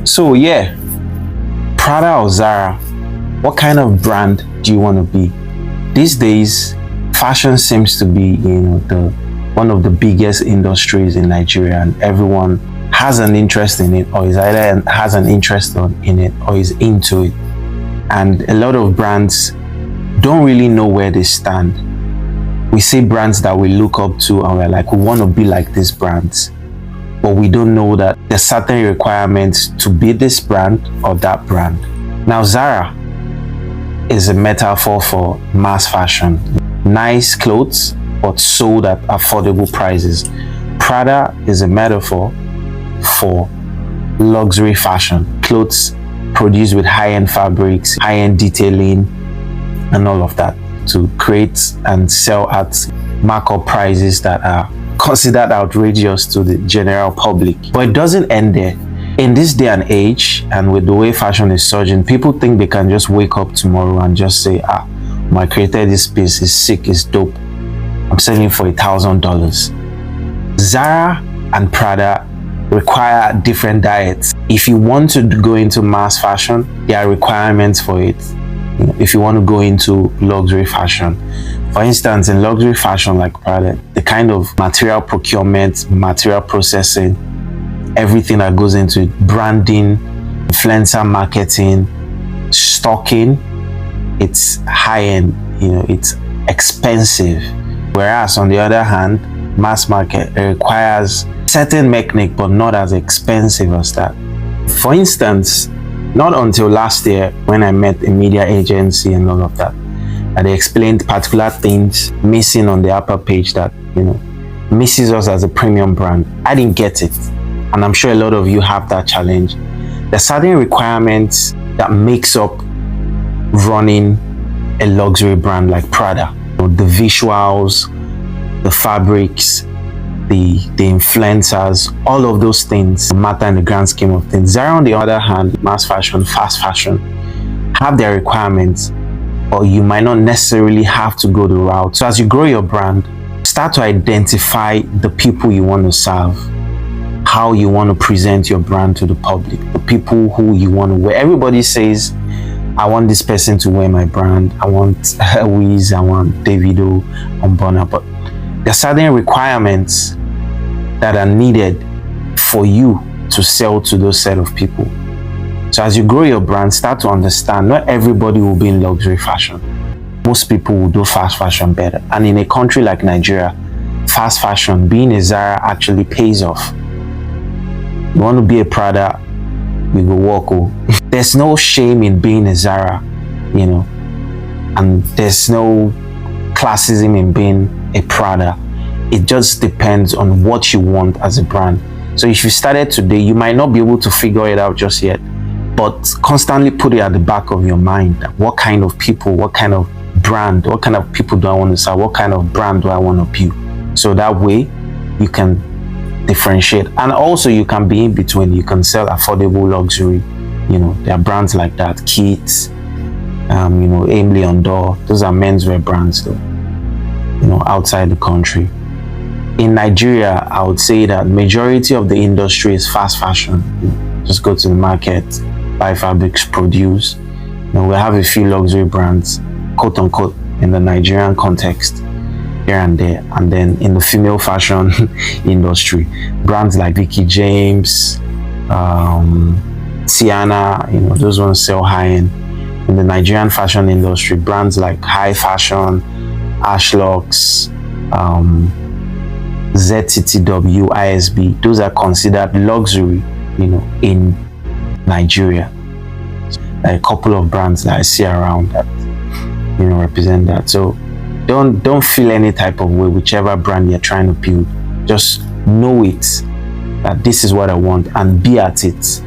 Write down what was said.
So yeah, Prada or Zara, what kind of brand do you want to be? These days, fashion seems to be, the one of the biggest industries in Nigeria, and everyone has an interest in it, or is either has an interest in it or is into it. And a lot of brands don't really know where they stand. We see brands that we look up to and we're like, we want to be like these brands, but we don't know that there's certain requirements to be this brand or that brand. Now, Zara is a metaphor for mass fashion. Nice clothes, but sold at affordable prices. Prada is a metaphor for luxury fashion. Clothes produced with high-end fabrics, high-end detailing, and all of that to create and sell at markup prices that are considered outrageous to the general public. But it doesn't end there. In this day and age, and with the way fashion is surging, people think they can just wake up tomorrow and just say, I created this piece, it's sick, it's dope, I'm selling for $1,000. Zara and Prada require different diets. If you want to go into mass fashion, there are requirements for it. If you want to go into luxury fashion, for instance, in luxury fashion like Prada, the kind of material procurement, material processing, everything that goes into it, branding, influencer marketing, stocking, it's high-end, it's expensive. Whereas on the other hand, mass market requires certain mechanic, but not as expensive as that. For instance, not until last year when I met a media agency and all of that, and they explained particular things missing on the upper page that, misses us as a premium brand. I didn't get it. And I'm sure a lot of you have that challenge. There's certain requirements that makes up running a luxury brand like Prada. The visuals, the fabrics, the influencers, all of those things matter in the grand scheme of things. Zara, on the other hand, mass fashion, fast fashion, have their requirements, or you might not necessarily have to go the route. So as you grow your brand, start to identify the people you want to serve, how you want to present your brand to the public, the people who you want to wear. Everybody says, I want this person to wear my brand. I want Wiz, I want Davido, I want Burna. But there are certain requirements that are needed for you to sell to those set of people. So as you grow your brand, start to understand not everybody will be in luxury fashion. Most people will do fast fashion better. And in a country like Nigeria, fast fashion, being a Zara actually pays off. You want to be a Prada, we go walk. There's no shame in being a Zara, and there's no classism in being a Prada. It just depends on what you want as a brand. So if you started today, you might not be able to figure it out just yet, but constantly put it at the back of your mind. What kind of people, what kind of brand, what kind of people do I want to serve? What kind of brand do I want to build? So that way you can differentiate, and also you can be in between. You can sell affordable luxury. There are brands like that, Keats, Aim Leondor. Those are menswear brands though, outside the country. In Nigeria, I would say that majority of the industry is fast fashion. Just go to the market, buy fabrics, produce. We have a few luxury brands, quote unquote, in the Nigerian context, here and there. And then in the female fashion industry, brands like Vicky James, Sienna, those ones sell high-end. In the Nigerian fashion industry, brands like High Fashion, Ashlocks, ZTTW, ISB, those are considered luxury, in Nigeria. There are a couple of brands that I see around that, represent that. So don't feel any type of way, whichever brand you're trying to build. Just know it, that this is what I want, and be at it.